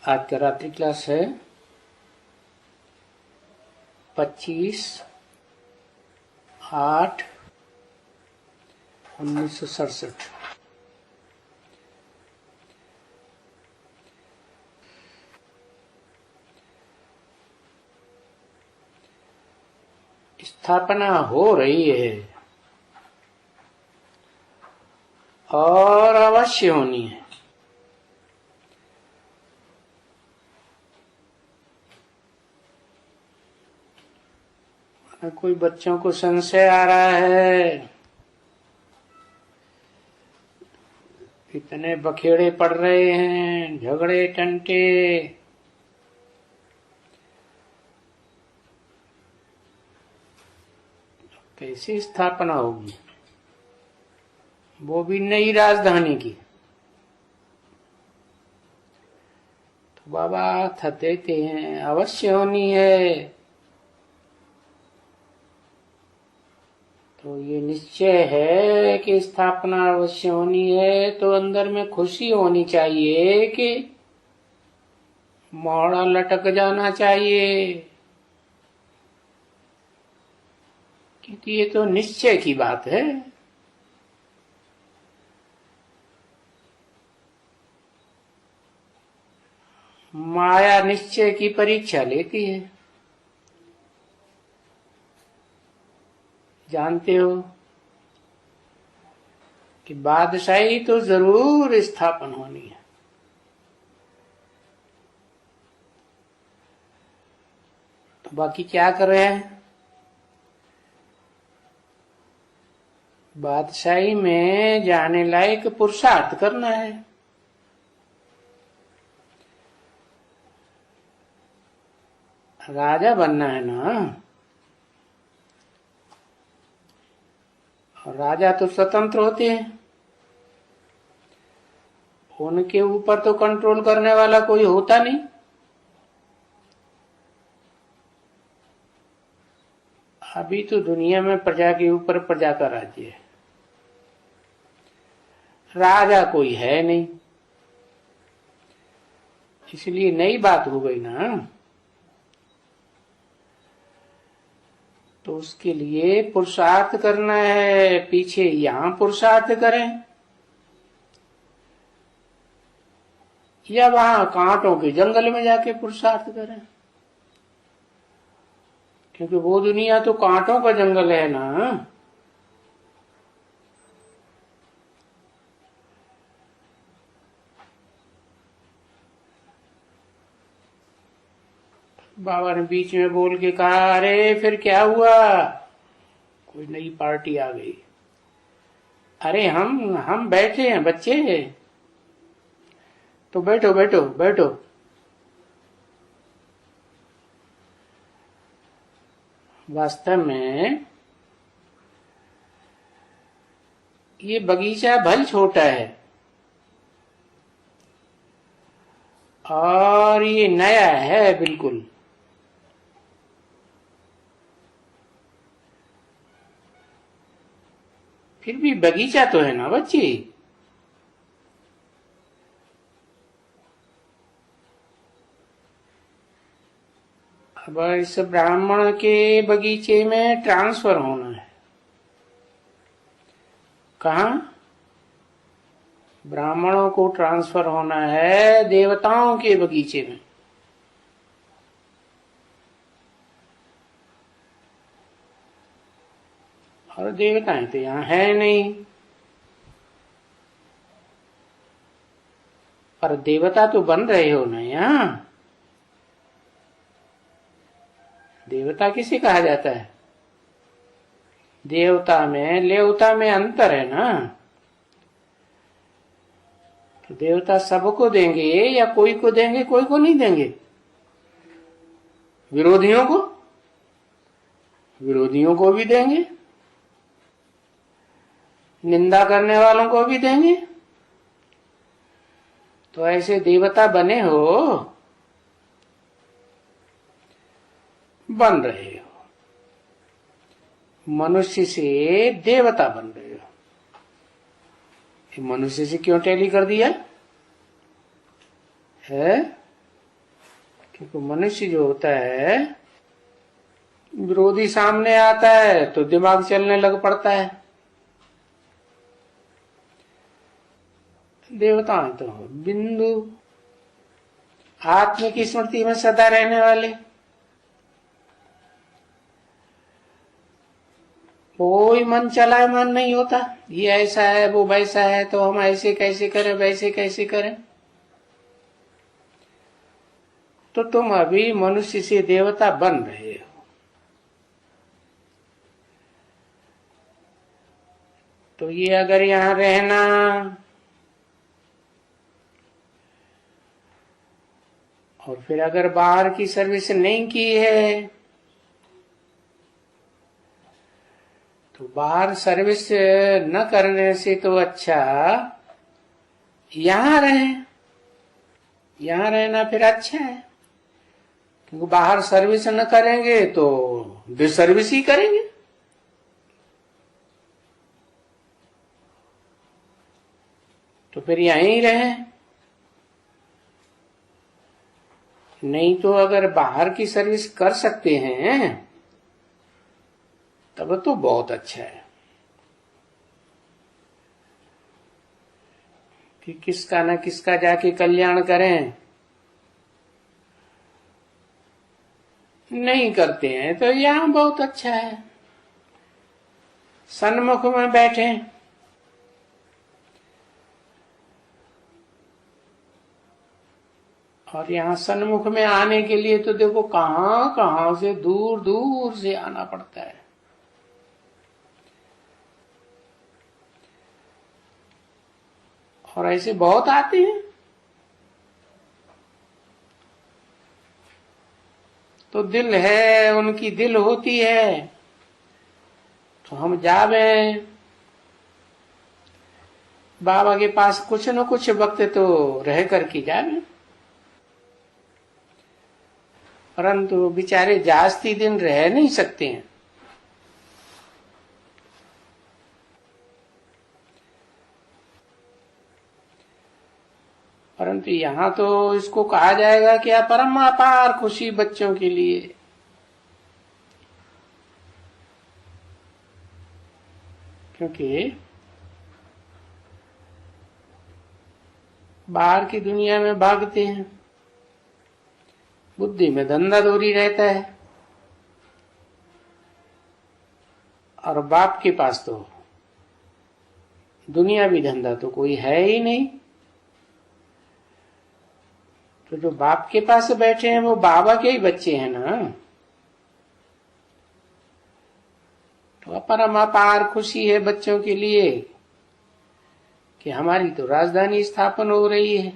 आज का रात्रि क्लास है 25/8/1967। स्थापना हो रही है और अवश्य होनी है। कोई बच्चों को संशय आ रहा है, इतने बखेड़े पड़ रहे हैं, झगड़े टंटे, कैसी स्थापना होगी, वो भी नई राजधानी की। तो बाबा देते हैं अवश्य होनी है। तो ये निश्चय है कि स्थापना अवश्य होनी है, तो अंदर में खुशी होनी चाहिए कि मोहड़ा लटक जाना चाहिए, क्योंकि ये तो निश्चय की बात है। माया निश्चय की परीक्षा लेती है, जानते हो कि बादशाही तो जरूर स्थापन होनी है। तो बाकी क्या कर रहे हैं? बादशाही में जाने लायक पुरुषार्थ करना है। राजा बनना है ना, और राजा तो स्वतंत्र होते हैं, उनके ऊपर तो कंट्रोल करने वाला कोई होता नहीं। अभी तो दुनिया में प्रजा के ऊपर प्रजा का राज्य है, राजा कोई है नहीं, इसलिए नई बात हो गई ना। तो उसके लिए पुरुषार्थ करना है। पीछे यहां पुरुषार्थ करें या वहां कांटों के जंगल में जाके पुरुषार्थ करें, क्योंकि वो दुनिया तो कांटों का जंगल है ना। बाबा ने बीच में बोल के कहा, अरे फिर क्या हुआ, कोई नई पार्टी आ गई। अरे हम बैठे हैं बच्चे, तो बैठो बैठो बैठो। वास्तव में ये बगीचा भल छोटा है और ये नया है बिल्कुल। फिर भी बगीचा तो है ना बच्ची। अब इस ब्राह्मण के बगीचे में ट्रांसफर होना है। कहाँ? ब्राह्मणों को ट्रांसफर होना है देवताओं के बगीचे में। और देवताएं तो यहाँ है नहीं, पर देवता तो बन रहे हो ना यहाँ। देवता किसे कहा जाता है? देवता में लेवता में अंतर है ना। तो देवता सबको देंगे या कोई को देंगे, कोई को नहीं देंगे। विरोधियों को भी देंगे, निंदा करने वालों को भी देंगे। तो ऐसे देवता बने हो, बन रहे हो, मनुष्य से देवता बन रहे हो। मनुष्य से क्यों टैली कर दिया है? क्योंकि मनुष्य जो होता है, विरोधी सामने आता है तो दिमाग चलने लग पड़ता है। देवता तो बिंदु आत्म की स्मृति में सदा रहने वाले, कोई मन चलाए मन नहीं होता। ये ऐसा है वो वैसा है तो हम ऐसे कैसे करें वैसे कैसे करें। तो तुम अभी मनुष्य से देवता बन रहे हो। तो ये अगर यहां रहना और फिर अगर बाहर की सर्विस नहीं की है तो बाहर सर्विस न करने से तो अच्छा यहां रहें। यहां रहना फिर अच्छा है, क्योंकि बाहर सर्विस न करेंगे तो डिसर्विस ही करेंगे। तो फिर यहीं रहें। नहीं तो अगर बाहर की सर्विस कर सकते हैं तब तो बहुत अच्छा है कि किसका न किसका जाके कल्याण करें। नहीं करते हैं तो यहां बहुत अच्छा है, सन्मुख में बैठे। और यहाँ सन्मुख में आने के लिए तो देखो कहां कहां से दूर दूर से आना पड़ता है। और ऐसे बहुत आते हैं। तो दिल है, उनकी दिल होती है तो हम जावे बाबा के पास कुछ न कुछ वक्त तो रह कर के जावे। परंतु बेचारे जास्ती दिन रह नहीं सकते हैं। परंतु यहाँ तो इसको कहा जाएगा क्या, परम अपार खुशी बच्चों के लिए। क्योंकि बाहर की दुनिया में भागते हैं, बुद्धि में धंधा दूरी रहता है, और बाप के पास तो दुनिया भी धंधा तो कोई है ही नहीं। तो जो बाप के पास बैठे हैं वो बाबा के ही बच्चे हैं ना। तो परम अपार खुशी है बच्चों के लिए कि हमारी तो राजधानी स्थापन हो रही है,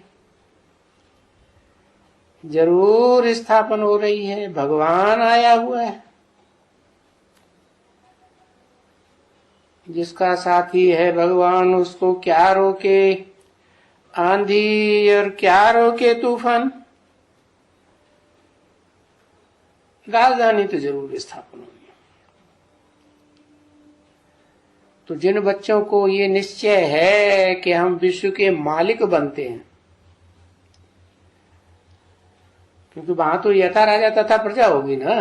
जरूर स्थापन हो रही है। भगवान आया हुआ है, जिसका साथी है भगवान उसको क्या रोके आंधी और क्या रोके तूफान। राजधानी तो जरूर स्थापन होगी। तो जिन बच्चों को ये निश्चय है कि हम विश्व के मालिक बनते हैं, क्योंकि वहां तो यथा राजा तथा प्रजा होगी ना,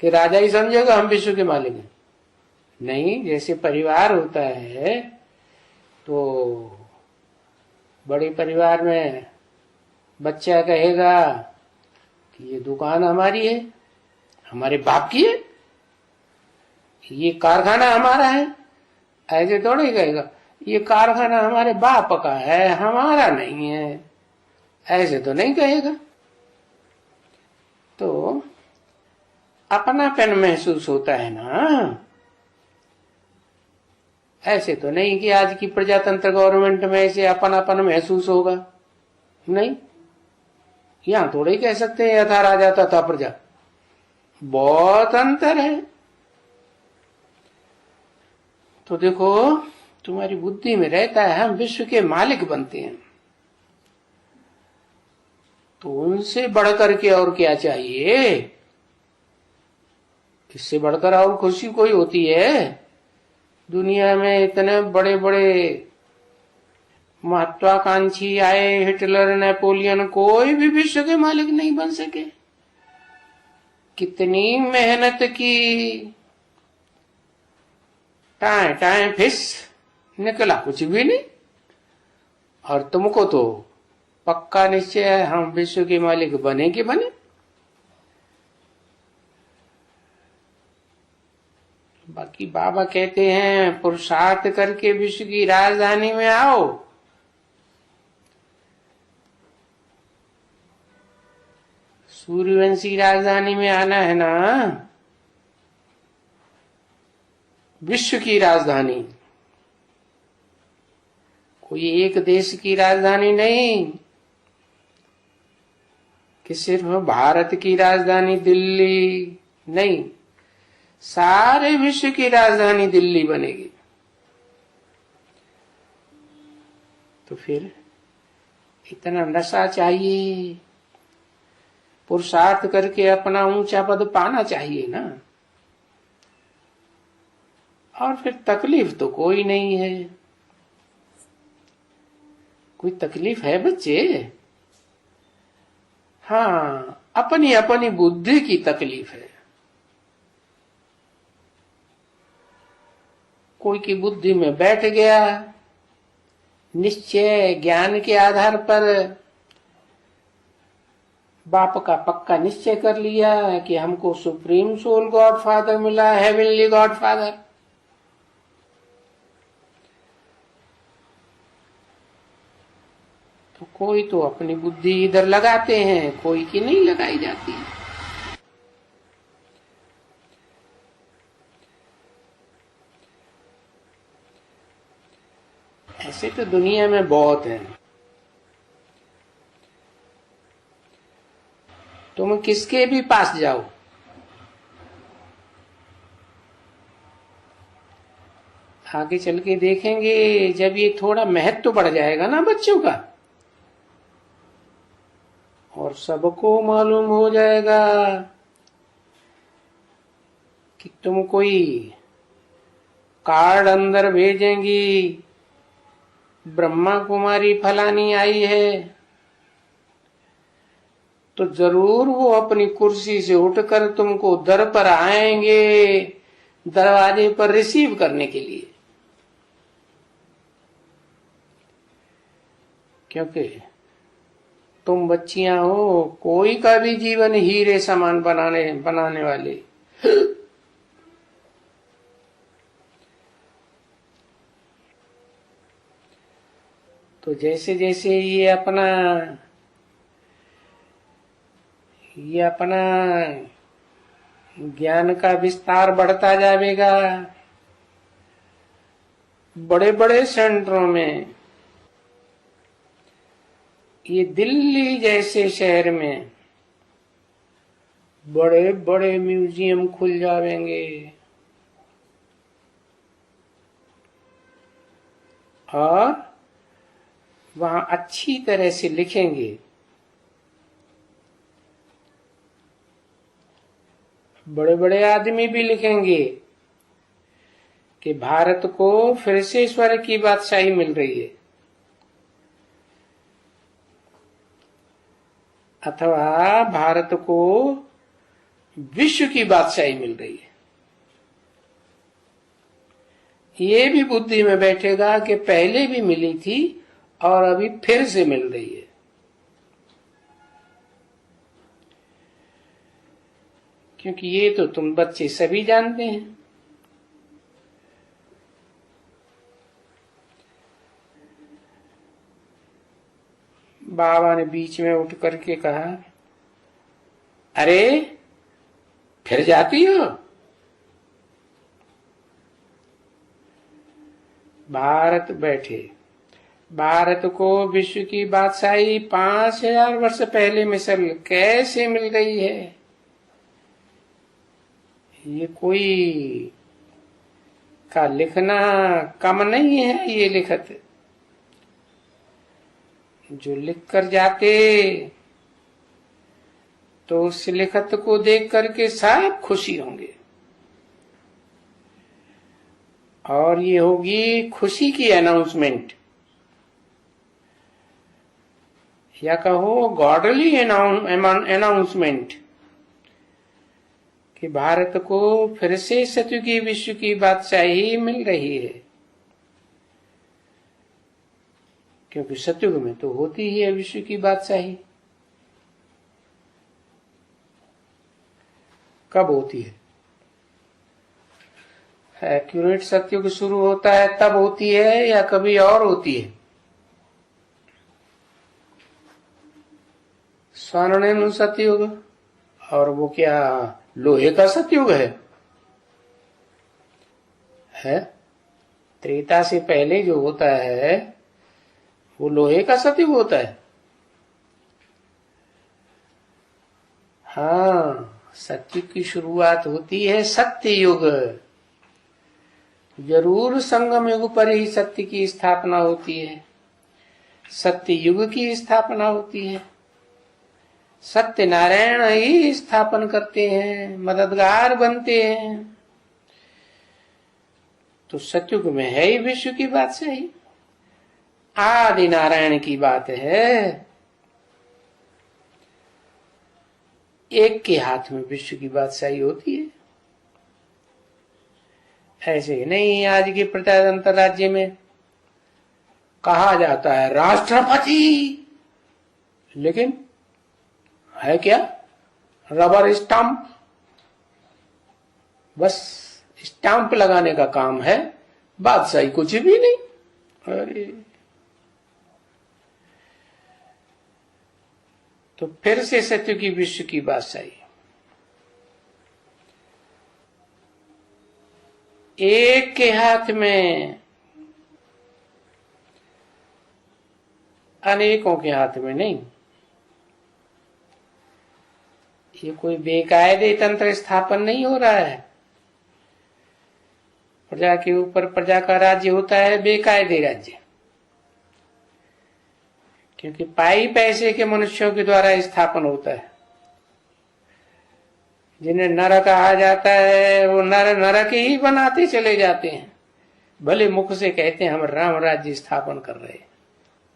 कि राजा ही समझेगा हम विश्व के मालिक हैं। नहीं, जैसे परिवार होता है तो बड़े परिवार में बच्चा कहेगा कि ये दुकान हमारी है, हमारे बाप की है, ये कारखाना हमारा है। ऐसे थोड़ी कहेगा ये कारखाना हमारे बाप का है, हमारा नहीं है। ऐसे तो नहीं कहेगा। तो अपनापन महसूस होता है ना। ऐसे तो नहीं कि आज की प्रजातंत्र गवर्नमेंट में ऐसे अपनापन महसूस होगा। नहीं, यहां थोड़े ही कह सकते हैं यथा राजा तथा प्रजा। बहुत अंतर है। तो देखो, तुम्हारी बुद्धि में रहता है हम विश्व के मालिक बनते हैं, तो उनसे बढ़कर के और क्या चाहिए। इससे बढ़कर और खुशी कोई होती है दुनिया में। इतने बड़े बड़े महत्वाकांक्षी आए, हिटलर, नेपोलियन, कोई भी विश्व के मालिक नहीं बन सके। कितनी मेहनत की, टाए टाए फिस, निकला कुछ भी नहीं। और तुमको तो पक्का निश्चय है हम विश्व के मालिक बने कि बने। बाकी बाबा कहते हैं पुरुषार्थ करके विश्व की राजधानी में आओ। सूर्यवंशी राजधानी में आना है ना, विश्व की राजधानी, कोई एक देश की राजधानी नहीं कि सिर्फ भारत की राजधानी दिल्ली नहीं, सारे विश्व की राजधानी दिल्ली बनेगी। तो फिर इतना नशा चाहिए, पुरुषार्थ करके अपना ऊंचा पद पाना चाहिए ना। और फिर तकलीफ तो कोई नहीं है। कोई तकलीफ है बच्चे? हाँ, अपनी अपनी बुद्धि की तकलीफ है। कोई की बुद्धि में बैठ गया निश्चय, ज्ञान के आधार पर बाप का पक्का निश्चय कर लिया कि हमको सुप्रीम सोल गॉड फादर मिला, हेवनली गॉड फादर। तो कोई तो अपनी बुद्धि इधर लगाते हैं, कोई की नहीं लगाई जाती। ऐसे तो दुनिया में बहुत हैं। तुम किसके भी पास जाओ, आगे चल के देखेंगे जब ये थोड़ा महत्व तो बढ़ जाएगा ना बच्चों का, और सबको मालूम हो जाएगा कि तुम कोई कार्ड अंदर भेजेंगी, ब्रह्मा कुमारी फलानी आई है, तो जरूर वो अपनी कुर्सी से उठकर तुमको दर पर आएंगे, दरवाजे पर रिसीव करने के लिए। क्योंकि तुम बच्चियां हो, कोई का भी जीवन हीरे समान बनाने वाले। तो जैसे जैसे ये अपना ज्ञान का विस्तार बढ़ता जाएगा, बड़े बड़े सेंटरों में, ये दिल्ली जैसे शहर में बड़े बड़े म्यूजियम खुल जाएंगे, और वहां अच्छी तरह से लिखेंगे, बड़े बड़े आदमी भी लिखेंगे कि भारत को फिर से ईश्वर की बादशाही मिल रही है, अथवा भारत को विश्व की बादशाही मिल रही है। ये भी बुद्धि में बैठेगा कि पहले भी मिली थी और अभी फिर से मिल रही है। क्योंकि ये तो तुम बच्चे सभी जानते हैं। बाबा ने बीच में उठ करके कहा, अरे फिर जाती हो? भारत बैठे, भारत को विश्व की बादशाही 5000 वर्ष पहले मिसल कैसे मिल गई है? ये कोई का लिखना कम नहीं है। ये लिखत जो लिख कर जाते तो उस लिखत को देख करके सब खुशी होंगे, और ये होगी खुशी की अनाउंसमेंट या कहो गॉडली अनाउंसमेंट कि भारत को फिर से सतयुगी विश्व की बादशाही मिल रही है, क्योंकि सतयुग में तो होती ही है विश्व की बादशाही। कब होती है? एक्यूरेट सतयुग शुरू होता है तब होती है या कभी और होती है? स्वर्णिम सतयुग, और वो क्या लोहे का सतयुग है? त्रेता से पहले जो होता है वो लोहे का सतयुग होता है। हाँ, सतयुग की शुरुआत होती है सत्य युग। जरूर संगम युग पर ही सत्य की स्थापना होती है, सत्य युग की स्थापना होती है। सत्य नारायण ही स्थापन करते हैं, मददगार बनते हैं। तो सतयुग में है ही विश्व की बादशाही, आदि नारायण की बात है। एक के हाथ में विश्व की बादशाही होती है। ऐसे नहीं आज के प्रजातंत्र राज्य में कहा जाता है राष्ट्रपति, लेकिन है क्या? रबर स्टाम्प, बस स्टाम्प लगाने का काम है, बादशाही कुछ भी नहीं। अरे तो फिर से सतयुग की विश्व की बादशाही। एक के हाथ में, अनेकों के हाथ में नहीं। ये कोई बेकायदे तंत्र स्थापन नहीं हो रहा है। प्रजा के ऊपर प्रजा का राज्य होता है बेकायदे राज्य, क्योंकि पाई पैसे के मनुष्यों के द्वारा स्थापन होता है। जिन्हें नर कहा जाता है वो नरक ही बनाते चले जाते हैं। भले मुख से कहते हैं हम राम राज्य स्थापन कर रहे हैं,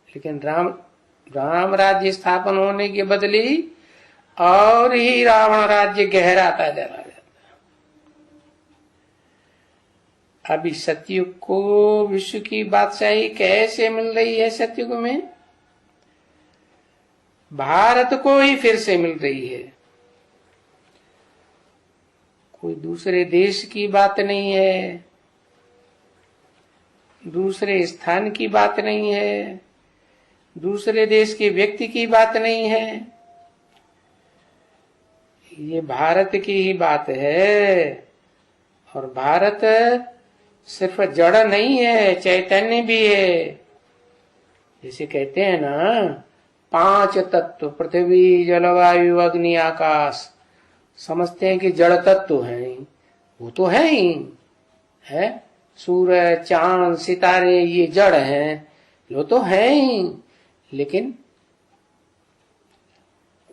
लेकिन राम राज्य स्थापन होने के बदले और ही रावण राज्य गहराता चला जाता है। अभी सतयुग को विश्व की बादशाही कैसे मिल रही है? सतयुग में भारत को ही फिर से मिल रही है। कोई दूसरे देश की बात नहीं है, दूसरे स्थान की बात नहीं है, दूसरे देश के व्यक्ति की बात नहीं है। ये भारत की ही बात है। और भारत सिर्फ जड़ नहीं है, चैतन्य भी है। जैसे कहते हैं ना 5 तत्व, पृथ्वी जल वायु अग्नि आकाश, समझते हैं कि जड़ तत्व है, वो तो है ही है। सूरज चांद सितारे ये जड़ हैं, वो तो है ही, लेकिन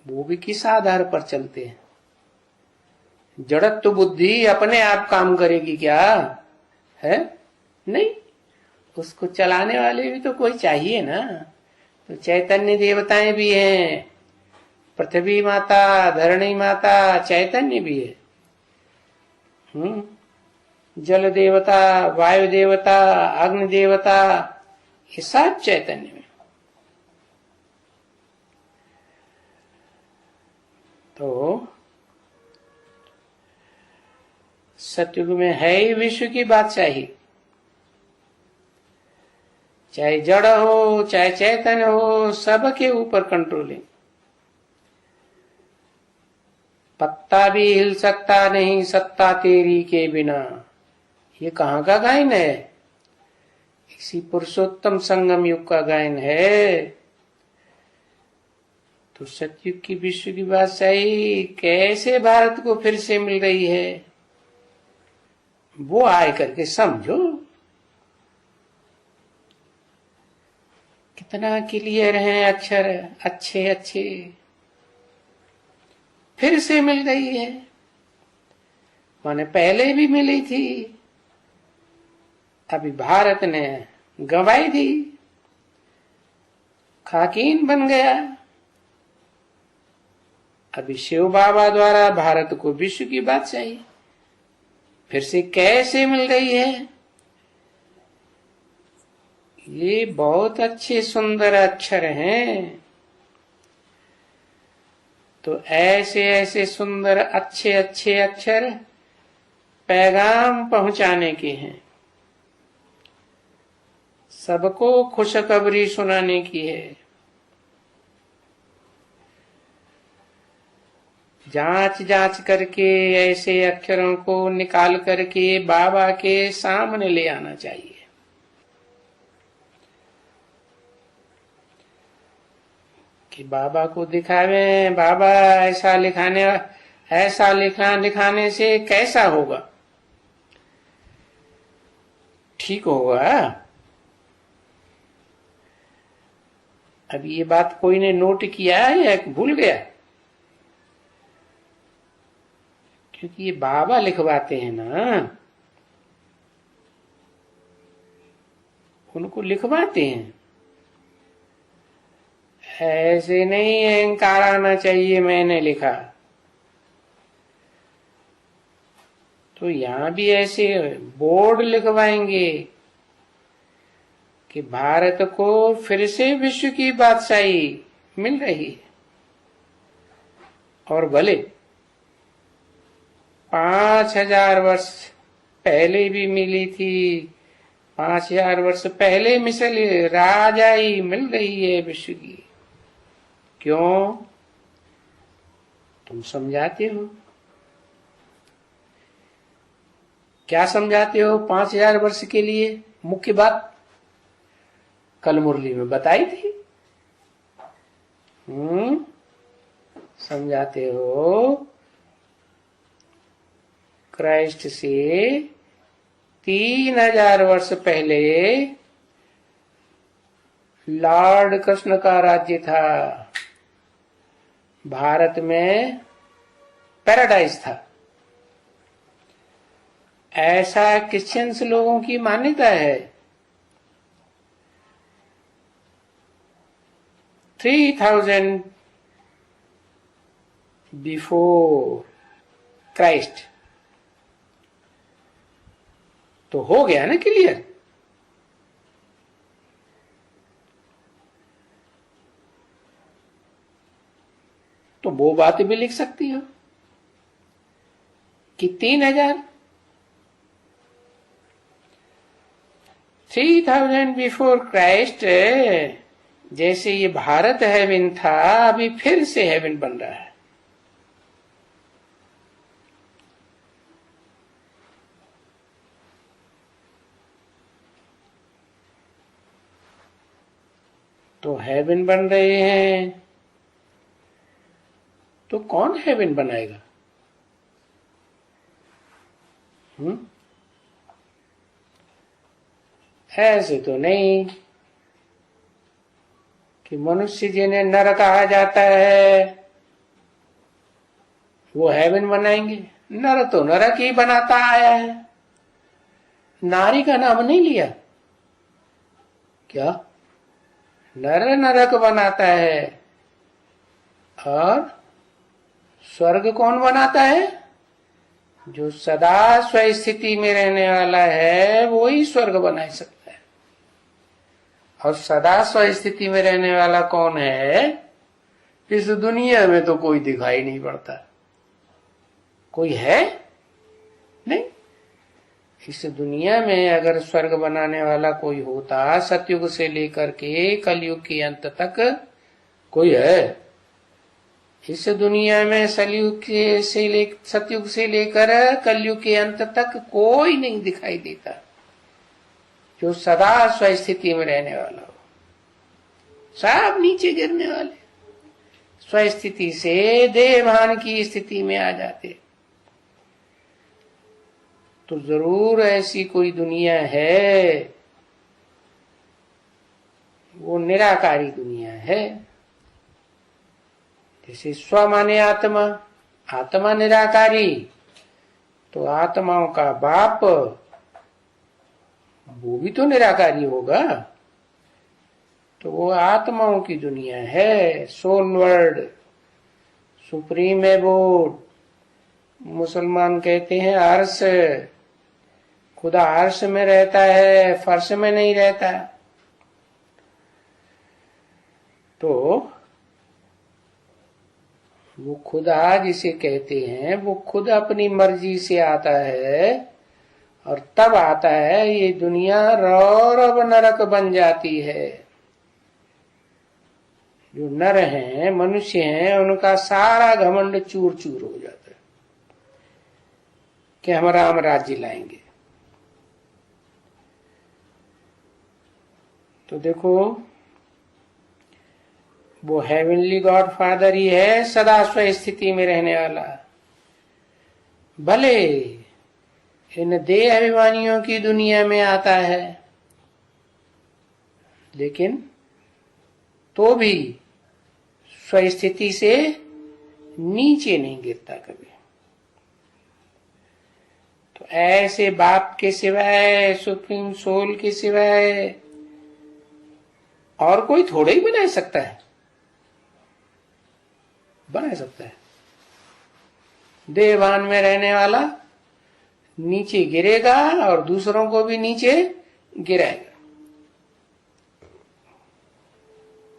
वो भी किस आधार पर चलते हैं? जड़त्व बुद्धि अपने आप काम करेगी क्या? है नहीं, उसको चलाने वाले भी तो कोई चाहिए ना। तो चैतन्य देवताएं भी हैं, पृथ्वी माता, धरणी माता चैतन्य भी है। जल देवता, वायु देवता, अग्नि देवता, ये सब चैतन्य में। तो सतयुग में है ही विश्व की बादशाही। चाहे जड़ हो चाहे चैतन्य हो, सबके ऊपर कंट्रोलिंग। पत्ता भी हिल सकता नहीं सत्ता तेरी के बिना, ये कहाँ का गायन है? इसी पुरुषोत्तम संगम युग का गायन है। तो सतयुग की विश्व की बादशाही कैसे भारत को फिर से मिल रही है, वो आए करके समझो। कितना क्लियर है अक्षर, अच्छे अच्छे। फिर से मिल रही है, माने पहले भी मिली थी, अभी भारत ने गवाही दी, खाकीन बन गया। अभी शिव बाबा द्वारा भारत को विश्व की बादशाही फिर से कैसे मिल रही है? ये बहुत अच्छे सुंदर अक्षर हैं। तो ऐसे ऐसे सुंदर अच्छे अच्छे अक्षर पैगाम पहुंचाने के हैं, सबको खुशखबरी सुनाने की है। जांच जांच करके ऐसे अक्षरों को निकाल करके बाबा के सामने ले आना चाहिए। कि बाबा को दिखावे, बाबा ऐसा लिखाने से कैसा होगा, ठीक होगा? अब ये बात कोई ने नोट किया है या भूल गया? क्योंकि ये बाबा लिखवाते हैं ना, उनको लिखवाते हैं। ऐसे नहीं अहंकार आना चाहिए मैंने लिखा। तो यहां भी ऐसे बोर्ड लिखवाएंगे कि भारत को फिर से विश्व की बादशाही मिल रही है, और भले 5000 वर्ष पहले भी मिली थी, 5000 वर्ष पहले मिसल राजाई मिल रही है विश्व की। क्यों? तुम समझाते हो। क्या समझाते हो 5000 वर्ष के लिए? मुख्य बात कल मुरली में बताई थी। समझाते हो क्राइस्ट से 3000 वर्ष पहले लॉर्ड कृष्ण का राज्य था, भारत में पैराडाइज था। ऐसा क्रिश्चियंस लोगों की मान्यता है। 3000 बिफोर क्राइस्ट। तो हो गया ना क्लियर? तो वो बातें भी लिख सकती हो कि 3000 बिफोर क्राइस्ट, जैसे ये भारत हेवन था, अभी फिर से हेवन बन रहा है। तो हेवन बन रहे हैं, तो कौन हेवन बनाएगा? ऐसे तो नहीं कि मनुष्य जिन्हें नर कहा जाता है वो हेवन बनाएंगे। नर तो नरक ही बनाता आया है, नारी का नाम नहीं लिया क्या? नर नरक बनाता है, और स्वर्ग कौन बनाता है? जो सदा स्वस्थिति में रहने वाला है वो ही स्वर्ग बना सकता है। और सदा स्वस्थिति में रहने वाला कौन है? इस दुनिया में तो कोई दिखाई नहीं पड़ता। कोई है नहीं। इस दुनिया में अगर स्वर्ग बनाने वाला कोई होता, सतयुग से लेकर के कलयुग के अंत तक कोई है? इस दुनिया में सतयुग से लेकर कलयुग के अंत तक कोई नहीं दिखाई देता जो सदा स्वस्थिति में रहने वाला हो। सब नीचे गिरने वाले, स्वस्थिति से देहभान की स्थिति में आ जाते। तो जरूर ऐसी कोई दुनिया है, वो निराकारी दुनिया है। जैसे स्व माने आत्मा, आत्मा निराकारी, तो आत्माओं का बाप वो भी तो निराकारी होगा। तो वो आत्माओं की दुनिया है, सोल वर्ल्ड। सुप्रीम एबोर्ड, मुसलमान कहते हैं अर्श। खुदा अर्श में रहता है, फर्श में नहीं रहता। तो वो खुदा जिसे कहते हैं वो खुद अपनी मर्जी से आता है, और तब आता है ये दुनिया रौरव नरक बन जाती है। जो नर हैं, मनुष्य हैं, उनका सारा घमंड चूर चूर हो जाता है कि हम राम राज्य लाएंगे। तो देखो, वो हेवनली गॉड फादर ही है, सदा स्व स्थिति में रहने वाला। भले इन देह अभिमानियों की दुनिया में आता है, लेकिन तो भी स्वस्थिति से नीचे नहीं गिरता कभी। तो ऐसे बाप के सिवाय, सुप्रीम सोल के सिवाय और कोई थोड़ा ही बना सकता है। बना सकता है। देवान में रहने वाला नीचे गिरेगा और दूसरों को भी नीचे गिराएगा,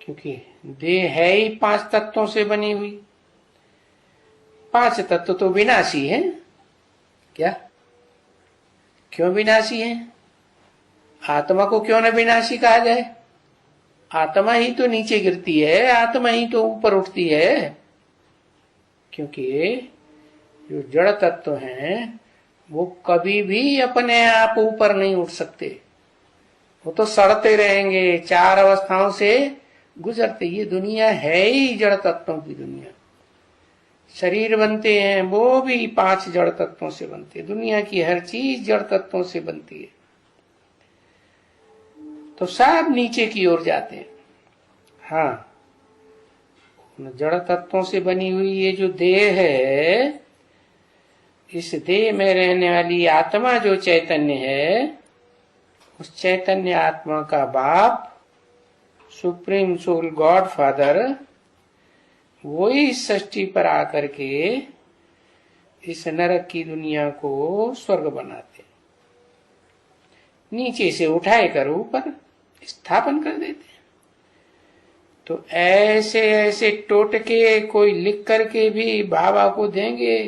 क्योंकि देह है ही 5 तत्वों से बनी हुई। 5 तत्व तो विनाशी है। क्या? क्यों विनाशी है? आत्मा को क्यों न विनाशी कहा जाए? आत्मा ही तो नीचे गिरती है, आत्मा ही तो ऊपर उठती है। क्योंकि जो जड़ तत्व हैं वो कभी भी अपने आप ऊपर नहीं उठ सकते। वो तो सड़ते रहेंगे, 4 अवस्थाओं से गुजरते। ये दुनिया है ही जड़ तत्वों की दुनिया। शरीर बनते हैं वो भी 5 जड़ तत्वों से बनते। दुनिया की हर चीज जड़ तत्वों से बनती है। तो सब नीचे की ओर जाते हैं। हाँ, जड़ तत्वों से बनी हुई ये जो देह है, इस देह में रहने वाली आत्मा जो चैतन्य है, उस चैतन्य आत्मा का बाप सुप्रीम सोल गॉड फादर, वो ही इस सृष्टि पर आकर के इस नरक की दुनिया को स्वर्ग बनाते, नीचे से उठाए कर ऊपर स्थापन कर देते। तो ऐसे ऐसे टोटके कोई लिख करके भी बाबा को देंगे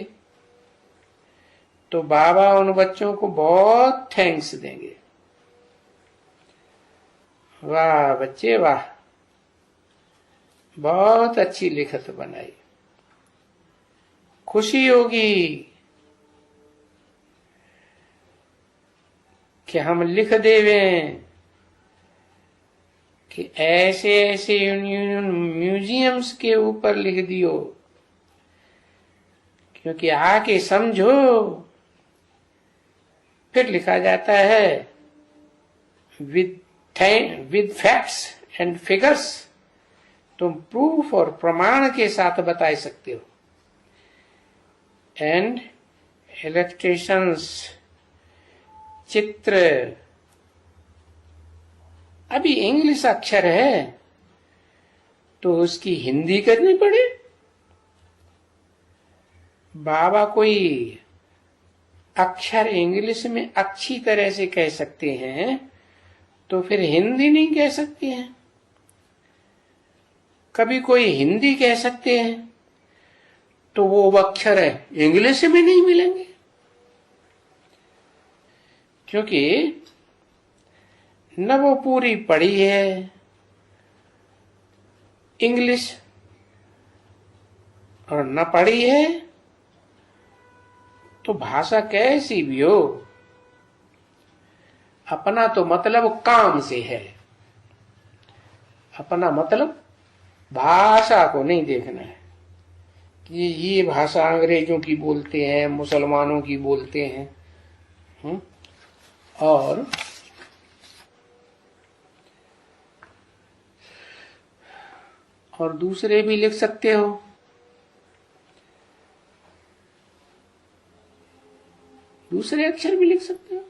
तो बाबा उन बच्चों को बहुत थैंक्स देंगे। वाह बच्चे वाह, बहुत अच्छी लिखत बनाई। खुशी होगी कि हम लिख देवें कि ऐसे ऐसे म्यूजियम्स के ऊपर लिख दियो, क्योंकि आके समझो। फिर लिखा जाता है विद फैक्ट्स एंड फिगर्स, तुम प्रूफ और प्रमाण के साथ बता सकते हो। एंड इलस्ट्रेशंस, चित्र। अभी इंग्लिश अक्षर है तो उसकी हिंदी करनी पड़े। बाबा कोई अक्षर इंग्लिश में अच्छी तरह से कह सकते हैं तो फिर हिंदी नहीं कह सकते हैं। कभी कोई हिंदी कह सकते हैं तो वो अक्षर है इंग्लिश में नहीं मिलेंगे, क्योंकि न वो पूरी पढ़ी है इंग्लिश और न पढ़ी है, तो भाषा कैसी भी हो, अपना तो मतलब काम से है। अपना मतलब भाषा को नहीं देखना है कि ये भाषा अंग्रेजों की बोलते हैं, मुसलमानों की बोलते हैं। और दूसरे भी लिख सकते हो। दूसरे अक्षर भी लिख सकते हो।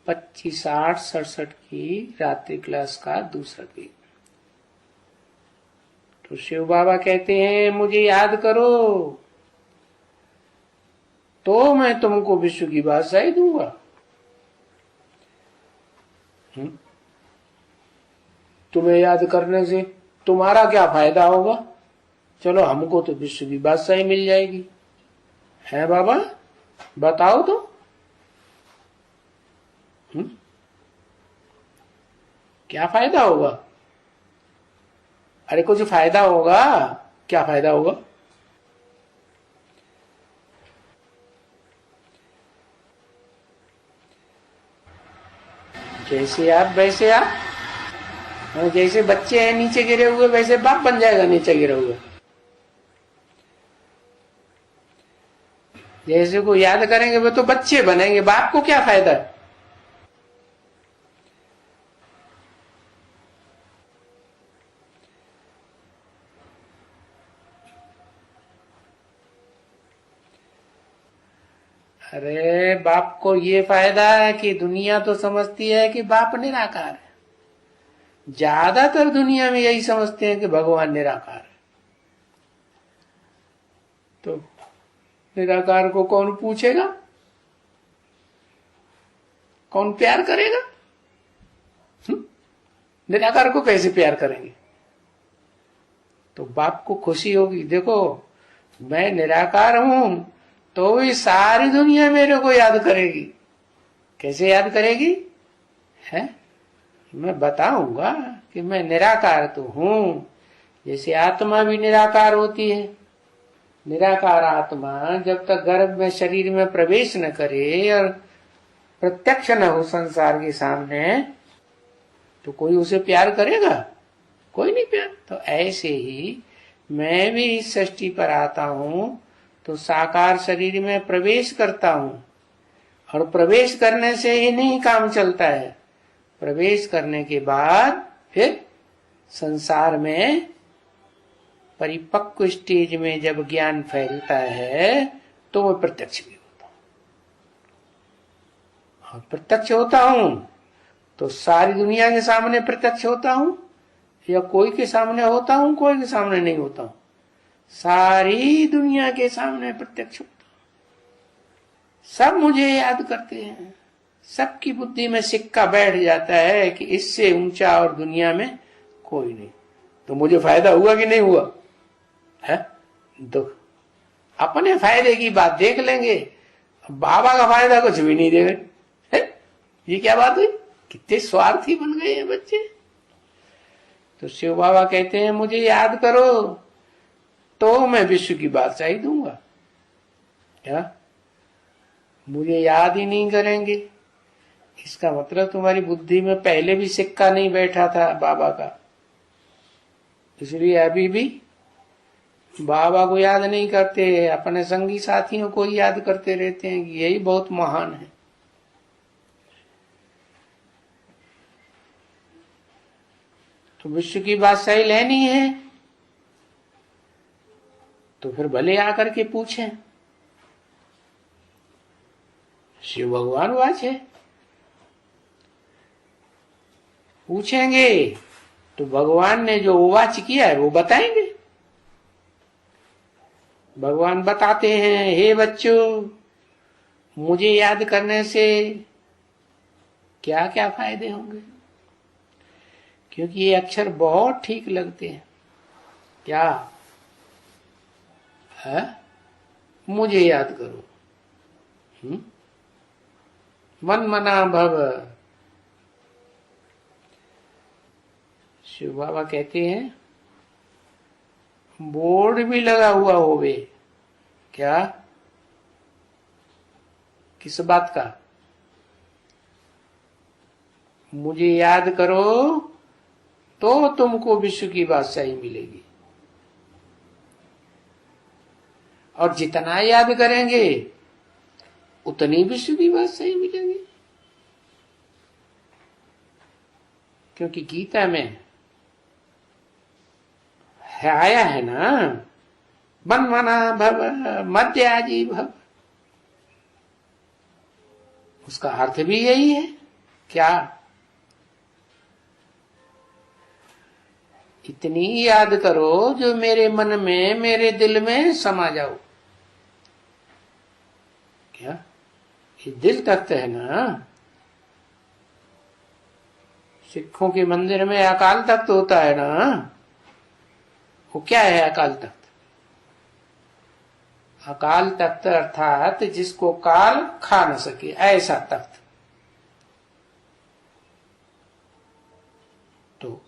25, 60, 67 की रात्रि क्लास का दूसरा पेज। तो शिव बाबा कहते हैं मुझे याद करो तो मैं तुमको विश्व की बादशाही दूंगा। तुम्हें याद करने से तुम्हारा क्या फायदा होगा? चलो हमको तो विश्व की बादशाही मिल जाएगी। है बाबा, बताओ तो। क्या फायदा होगा? अरे कुछ फायदा होगा। क्या फायदा होगा? जैसे आप वैसे आप, और जैसे बच्चे हैं नीचे गिरे हुए वैसे बाप बन जाएगा नीचे गिरे हुए। जैसे को याद करेंगे वो तो बच्चे बनेंगे, बाप को क्या फायदा है? अरे बाप को ये फायदा है कि दुनिया तो समझती है कि बाप निराकार है। ज्यादातर दुनिया में यही समझते हैं कि भगवान निराकार है। तो निराकार को कौन पूछेगा? कौन प्यार करेगा? निराकार को कैसे प्यार करेंगे? तो बाप को खुशी होगी, देखो मैं निराकार हूं तो भी सारी दुनिया मेरे को याद करेगी। कैसे याद करेगी? है मैं बताऊंगा कि मैं निराकार तो हूं। जैसे आत्मा भी निराकार होती है। निराकार आत्मा जब तक गर्भ में शरीर में प्रवेश न करे और प्रत्यक्ष न हो संसार के सामने, तो कोई उसे प्यार करेगा? कोई नहीं प्यार। तो ऐसे ही मैं भी इस सृष्टि पर आता हूं तो साकार शरीर में प्रवेश करता हूं, और प्रवेश करने से ही नहीं काम चलता है। प्रवेश करने के बाद फिर संसार में परिपक्व स्टेज में जब ज्ञान फैलता है तो मैं प्रत्यक्ष भी होता हूं। और प्रत्यक्ष होता हूं तो सारी दुनिया के सामने प्रत्यक्ष होता हूं, या कोई के सामने होता हूं, कोई के सामने नहीं होता हूं, सारी दुनिया के सामने प्रत्यक्ष होता हूं। सब मुझे याद करते हैं। सबकी बुद्धि में सिक्का बैठ जाता है कि इससे ऊंचा और दुनिया में कोई नहीं। तो मुझे फायदा हुआ कि नहीं हुआ? है दुख। अपने फायदे की बात देख लेंगे, बाबा का फायदा कुछ भी नहीं देंगे। ये क्या बात हुई? कितने स्वार्थी बन गए हैं बच्चे। तो शिव बाबा कहते हैं मुझे याद करो तो मैं विश्व की बादशाही दूंगा। क्या मुझे याद ही नहीं करेंगे? इसका मतलब तुम्हारी बुद्धि में पहले भी सिक्का नहीं बैठा था बाबा का, इसलिए अभी भी बाबा को याद नहीं करते। अपने संगी साथियों को ही याद करते रहते हैं कि यही बहुत महान है। तो विश्व की बादशाही लेनी है तो फिर भले आकर के पूछें। शिव भगवान वाचे पूछेंगे तो भगवान ने जो उवाच किया है वो बताएंगे। भगवान बताते हैं हे बच्चों, मुझे याद करने से क्या क्या फायदे होंगे। क्योंकि ये अक्षर बहुत ठीक लगते हैं। क्या है? मुझे याद करो। मन मना भव। शिव बाबा कहते हैं बोर्ड भी लगा हुआ होवे। क्या? किस बात का? मुझे याद करो तो तुमको विश्व की बादशाही मिलेगी। और जितना याद करेंगे उतनी विश्व की बादशाही मिलेगी। क्योंकि गीता में आया है ना, मन मना भव मध्याजी भव। उसका अर्थ भी यही है। क्या? इतनी याद करो जो मेरे मन में, मेरे दिल में समा जाओ। क्या ये दिल तख्त है ना? सिखों के मंदिर में अकाल तख्त होता है ना, वो क्या है अकाल तख्त? अकाल तख्त अर्थात जिसको काल खा न सके, ऐसा तख्त। तो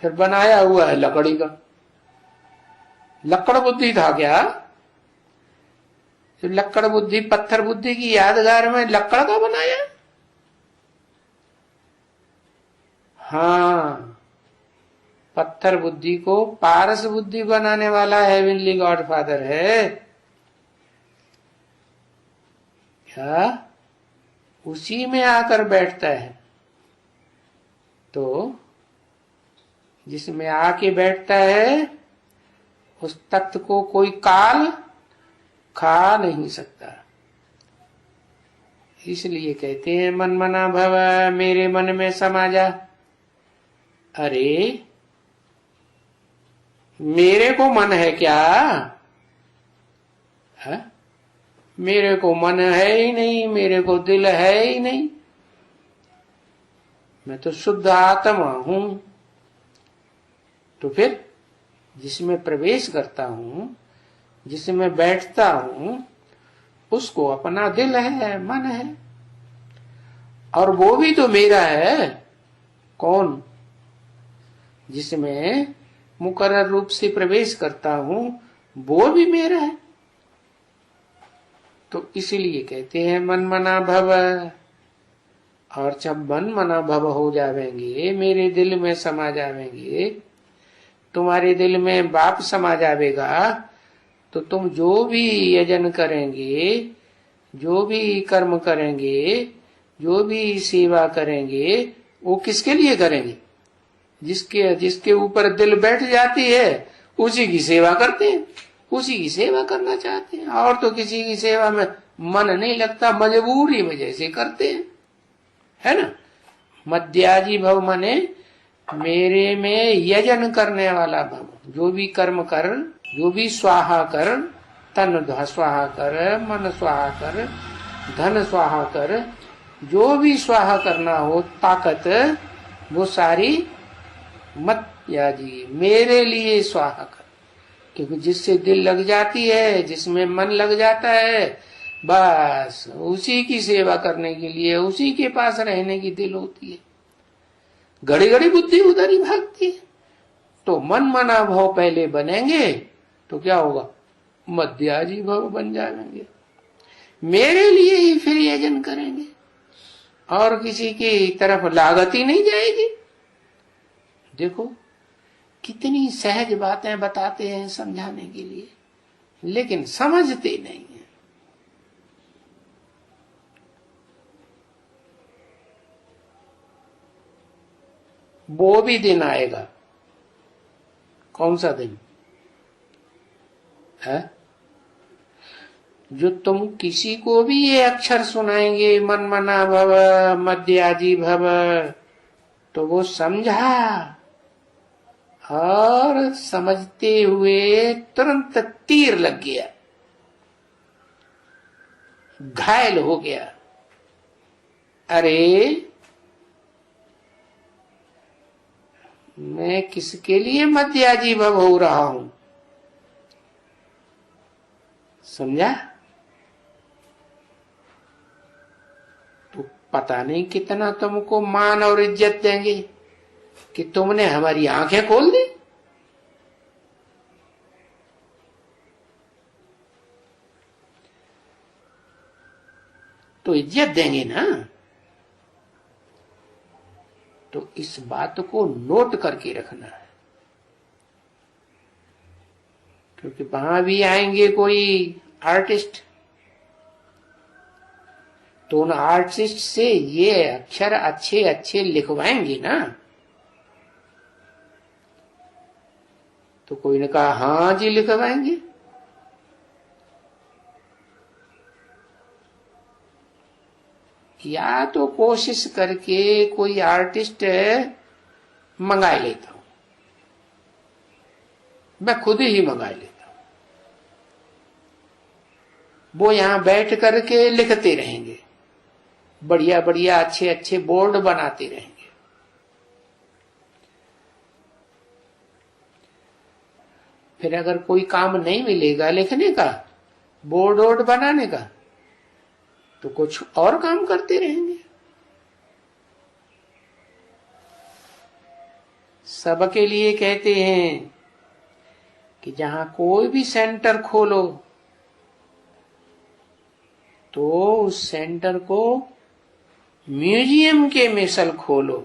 फिर बनाया हुआ है लकड़ी का। लकड़ बुद्धि था क्या? तो लकड़ बुद्धि, पत्थर बुद्धि की यादगार में लकड़ का बनाया? हाँ, पत्थर बुद्धि को पारस बुद्धि बनाने वाला हेवनली गॉडफादर है क्या? उसी में आकर बैठता है। तो जिसमें आके बैठता है उस तख्त को कोई काल खा नहीं सकता। इसलिए कहते हैं मन मना भव, मेरे मन में समा जा। अरे मेरे को मन है क्या? है? मेरे को मन है ही नहीं, मेरे को दिल है ही नहीं। मैं तो शुद्ध आत्मा हूं। तो फिर जिसमें प्रवेश करता हूं, जिसमें बैठता हूं, उसको अपना दिल है, मन है। और वो भी तो मेरा है। कौन? जिसमें मुकर्रर रूप से प्रवेश करता हूं, वो भी मेरा है। तो इसीलिए कहते हैं मन मना भव। और जब मन मना भव हो जावेंगे, मेरे दिल में समा जावेंगे, तुम्हारे दिल में बाप समा जावेगा, तो तुम जो भी यजन करेंगे, जो भी कर्म करेंगे, जो भी सेवा करेंगे, वो किसके लिए करेंगे? जिसके ऊपर दिल बैठ जाती है उसी की सेवा करते हैं, उसी की सेवा करना चाहते हैं। और तो किसी की सेवा में मन नहीं लगता, मजबूरी में जैसे करते हैं, है ना? मध्याजी भव मने मेरे में यजन करने वाला भव। जो भी कर्म कर, जो भी स्वाहा कर, तन स्वाहा कर, मन स्वाहा कर, धन स्वाहा कर, जो भी स्वाहा करना हो ताकत, वो सारी मत याजी मेरे लिए स्वाहा कर। क्योंकि जिससे दिल लग जाती है, जिसमें मन लग जाता है, बस उसी की सेवा करने के लिए, उसी के पास रहने की दिल होती है। घड़ी घड़ी बुद्धि उधर ही भागती है। तो मन मना भाव पहले बनेंगे तो क्या होगा? मध्याजी भाव बन जाएंगे। मेरे लिए ही फिर यजन करेंगे और किसी की तरफ लागत ही नहीं जाएगी। देखो कितनी सहज बातें बताते हैं समझाने के लिए, लेकिन समझते नहीं है। वो भी दिन आएगा। कौन सा दिन है? जो तुम किसी को भी ये अक्षर सुनाएंगे मन मना भव, मध्याजी भव, तो वो समझा और समझते हुए तुरंत तीर लग गया, घायल हो गया। अरे मैं किसके लिए मध्याजी भव हो रहा हूं? समझा? तो पता नहीं कितना तुमको मान और इज्जत देंगे कि तुमने हमारी आंखें खोल दी। तो इज्जत देंगे ना। तो इस बात को नोट करके रखना है, क्योंकि वहां भी आएंगे कोई आर्टिस्ट, तो उन आर्टिस्ट से ये अक्षर अच्छे अच्छे लिखवाएंगे ना। तो कोई ने कहा हाँ जी लिखवाएंगे। या तो कोशिश करके कोई आर्टिस्ट मंगा लेता हूं, मैं खुद ही मंगा लेता हूं। वो यहां बैठ करके लिखते रहेंगे, बढ़िया बढ़िया अच्छे अच्छे बोर्ड बनाते रहेंगे। फिर अगर कोई काम नहीं मिलेगा लिखने का, बोर्ड वोर्ड बनाने का, तो कुछ और काम करते रहेंगे। सबके लिए कहते हैं कि जहां कोई भी सेंटर खोलो तो उस सेंटर को म्यूजियम के मिसल खोलो।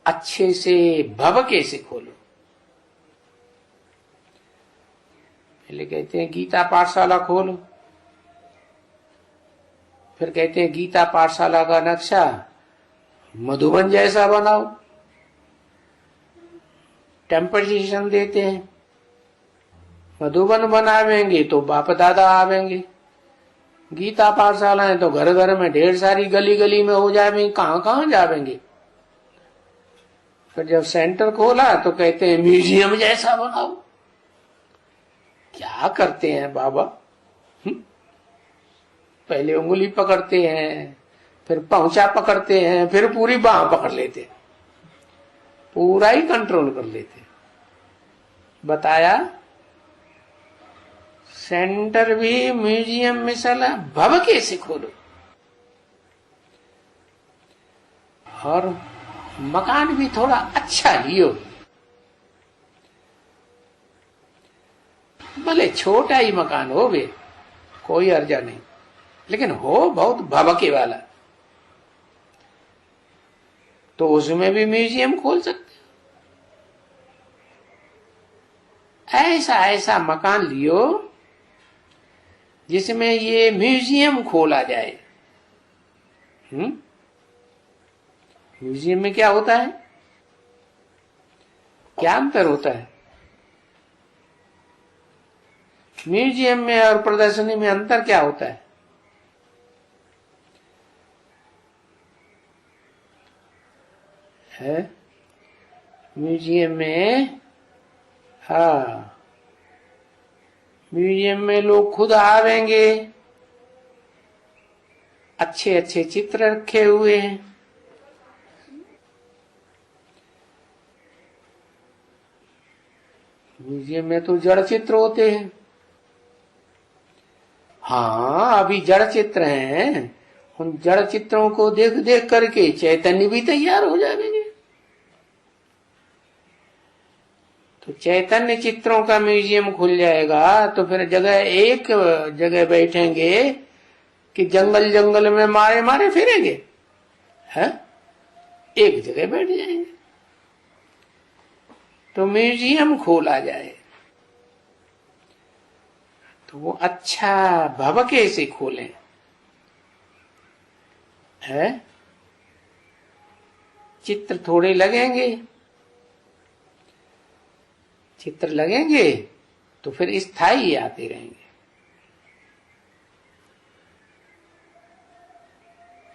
अच्छे से भवके से खोलो। पहले कहते हैं गीता पाठशाला खोलो, फिर कहते हैं गीता पाठशाला का नक्शा मधुबन जैसा बनाओ, टेम्परेशन देते हैं। मधुबन बनावेंगे तो बाप दादा आवेंगे, गीता पाठशालाएं तो घर घर में ढेर सारी गली गली में हो जाएंगी, कहां कहां जावेंगे। फिर जब सेंटर खोला तो कहते हैं म्यूजियम जैसा बनाओ। क्या करते हैं बाबा? पहले उंगली पकड़ते हैं, फिर पहुंचा पकड़ते हैं, फिर पूरी बाह पकड़ लेते, पूरा ही कंट्रोल कर लेते। बताया सेंटर भी म्यूजियम मिसल भवके से खोलो। और मकान भी थोड़ा अच्छा लियो, भले छोटा ही मकान हो वे, कोई अर्जा नहीं, लेकिन हो बहुत भवके वाला, तो उसमें भी म्यूजियम खोल सकते हो। ऐसा ऐसा मकान लियो जिसमें ये म्यूजियम खोला जाए। म्यूजियम में क्या होता है, क्या अंतर होता है? म्यूजियम में और प्रदर्शनी में अंतर क्या होता है? म्यूजियम में, हाँ, म्यूजियम में लोग खुद आवेंगे, अच्छे अच्छे चित्र रखे हुए हैं। म्यूजियम में तो जड़ चित्र होते हैं। हाँ, अभी जड़ चित्र हैं, उन जड़ चित्रों को देख देख करके चैतन्य भी तैयार हो जाएंगे। तो चैतन्य चित्रों का म्यूजियम खुल जाएगा तो फिर एक जगह बैठेंगे कि जंगल जंगल में मारे मारे फिरेंगे, है? एक जगह बैठ जाएंगे। तो म्यूजियम खोला जाए तो वो अच्छा भवके से खोलें, है? चित्र थोड़े लगेंगे, चित्र लगेंगे तो फिर स्थायी आते रहेंगे।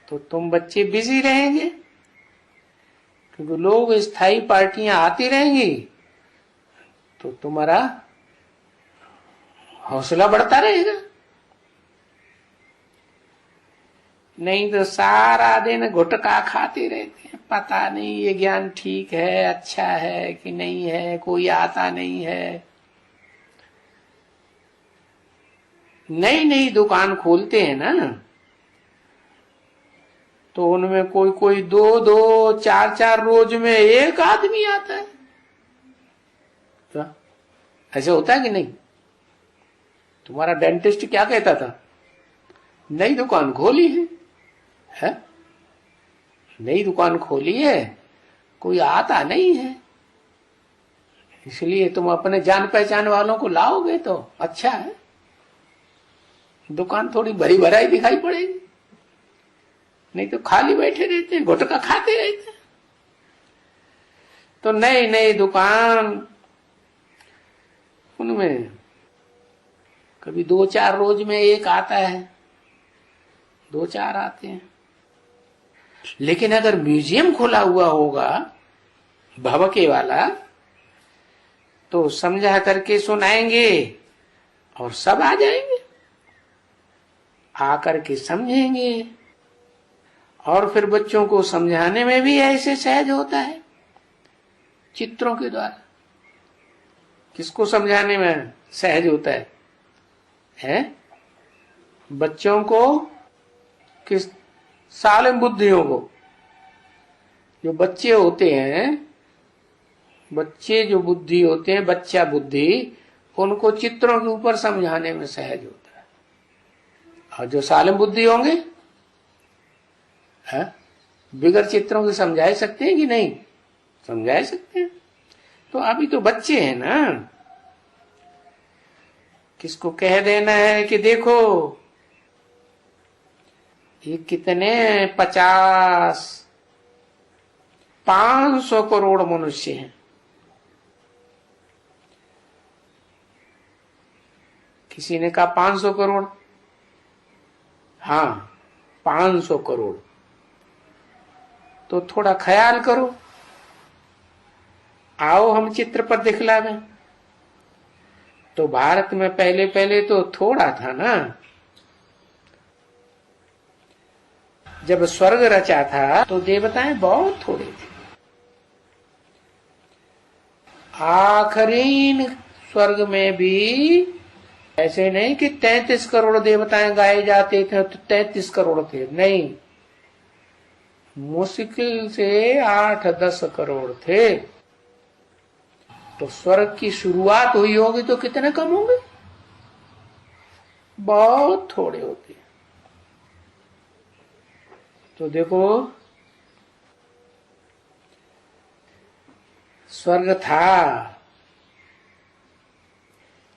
तो तुम बच्चे बिजी रहेंगे क्योंकि लोग स्थायी पार्टियां आती रहेंगी, तो तुम्हारा हौसला बढ़ता रहेगा। नहीं तो सारा दिन गुटखा खाते रहते हैं, पता नहीं ये ज्ञान ठीक है, अच्छा है कि नहीं है, कोई आता नहीं है। नई नई दुकान खोलते हैं ना, तो उनमें कोई कोई 2-2 4-4 रोज में एक आदमी आता है। तो ऐसे होता है कि नहीं? तुम्हारा डेंटिस्ट क्या कहता था? नई दुकान खोली है? नई दुकान खोली है, कोई आता नहीं है, इसलिए तुम अपने जान पहचान वालों को लाओगे तो अच्छा है, दुकान थोड़ी भरी भराई दिखाई पड़ेगी। नहीं तो खाली बैठे रहते हैं, गुटखा खाते रहते हैं। तो नई नई दुकान, उनमें कभी 2-4 रोज में एक आता है, 2-4 आते हैं। लेकिन अगर म्यूजियम खुला हुआ होगा भवके वाला, तो समझा करके सुनाएंगे और सब आ जाएंगे, आकर के समझेंगे। और फिर बच्चों को समझाने में भी ऐसे सहज होता है, चित्रों के द्वारा। किसको समझाने में सहज होता है? बच्चों को, किस सालिम बुद्धियों को। जो बच्चे होते हैं, बच्चे जो बुद्धि होते हैं, बच्चा बुद्धि, उनको चित्रों के ऊपर समझाने में सहज होता है। और जो सालिम बुद्धि होंगे, बिगर चित्रों के समझा सकते हैं कि नहीं? समझा सकते हैं। तो अभी तो बच्चे हैं ना, किसको कह देना है कि देखो ये कितने 500 करोड़ मनुष्य हैं। किसी ने कहा 500 करोड़, हाँ 500 करोड़। तो थोड़ा ख्याल करो, आओ हम चित्र पर दिखलावें। तो भारत में पहले पहले तो थोड़ा था ना, जब स्वर्ग रचा था तो देवताएं बहुत थोड़े थे। आखिरी स्वर्ग में भी ऐसे नहीं कि 33 करोड़ देवताएं गाए जाते थे तो 33 करोड़ थे, नहीं, मुश्किल से 8-10 करोड़ थे। तो स्वर्ग की शुरुआत हुई होगी तो कितने कम होंगे? बहुत थोड़े होते हैं। तो देखो, स्वर्ग था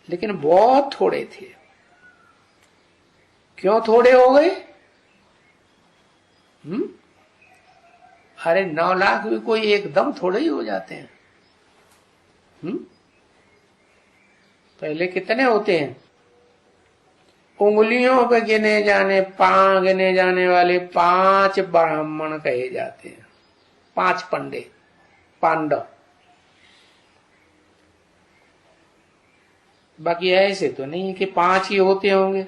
लेकिन बहुत थोड़े थे। क्यों थोड़े हो गए? अरे 9 लाख भी कोई एकदम थोड़े ही हो जाते हैं। पहले कितने होते हैं? उंगलियों पे गिने जाने वाले 5 ब्राह्मण कहे जाते हैं, 5 पंडित, पांडव। बाकी ऐसे तो नहीं कि 5 ही होते होंगे।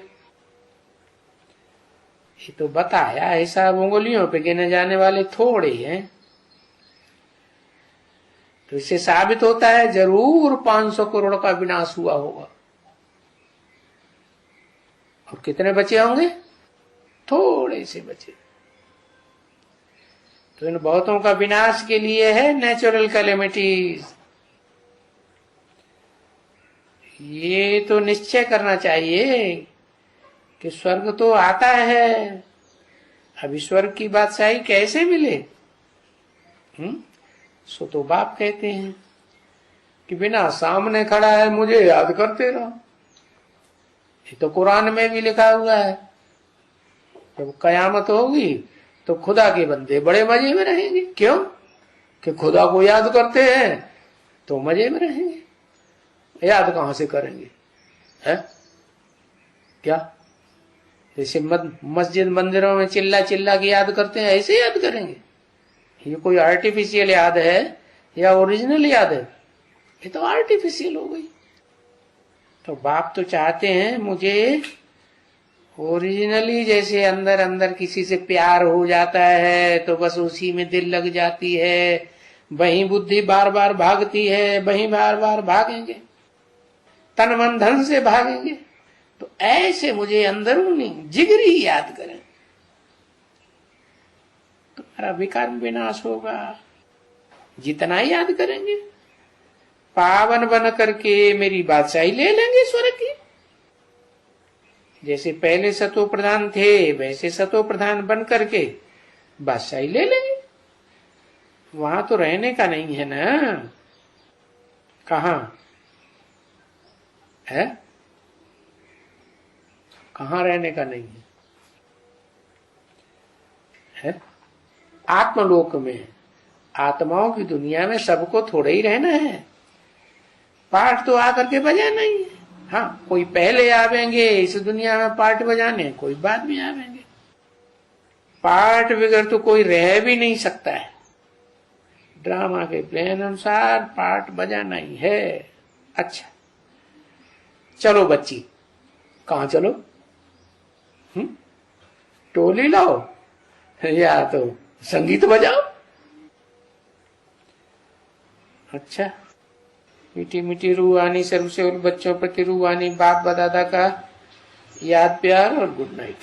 ये तो बताया है, सब उंगलियों पे गिने जाने वाले थोड़े हैं। तो इससे साबित होता है जरूर 500 करोड़ का विनाश हुआ होगा। और कितने बचे होंगे? थोड़े से बचे। तो इन बहुतों का विनाश के लिए है नेचुरल कैलेमिटीज। ये तो निश्चय करना चाहिए कि स्वर्ग तो आता है, अभी स्वर्ग की बादशाही कैसे मिले? सो तो बाप कहते हैं कि बिना सामने खड़ा है मुझे याद करते रहो। ये तो कुरान में भी लिखा हुआ है, जब कयामत होगी तो खुदा के बंदे बड़े मजे में रहेंगे। क्यों? कि खुदा को याद करते हैं तो मजे में रहेंगे। याद कहां से करेंगे? है क्या? जैसे मस्जिद मंदिरों में चिल्ला चिल्ला के याद करते हैं, ऐसे याद करेंगे? ये कोई आर्टिफिशियल याद है या ओरिजिनल याद है? ये तो आर्टिफिशियल हो गई। तो बाप तो चाहते हैं मुझे ओरिजिनली, जैसे अंदर अंदर किसी से प्यार हो जाता है तो बस उसी में दिल लग जाती है, वहीं बुद्धि बार बार भागती है, वहीं बार बार भागेंगे, तन मन धन से भागेंगे। तो ऐसे मुझे अंदरूनी जिगरी याद करें, तुम्हारा विकार विनाश होगा। जितना याद करेंगे, पावन बन करके मेरी बादशाही ले लेंगे स्वर्ग की। जैसे पहले सतो प्रधान थे वैसे सतो प्रधान बन करके बादशाही ले लेंगे। वहां तो रहने का नहीं है ना। कहां है? कहां रहने का नहीं है? आत्मलोक में, आत्माओं की दुनिया में सबको थोड़े ही रहना है। पाठ तो आकर के बजाना ही है। हाँ, कोई पहले आवेंगे इस दुनिया में पाठ बजाने, कोई बाद में आवेंगे। पाठ बगैर तो कोई रह भी नहीं सकता है। ड्रामा के प्लान अनुसार पाठ बजाना ही है। अच्छा चलो बच्ची, कहां चलो? टोली लाओ या तो संगीत बजाओ। अच्छा, मीठी मीठी रूहानी सर्व से बच्चों प्रति रूहानी बाप दादा का याद प्यार और गुड नाइट।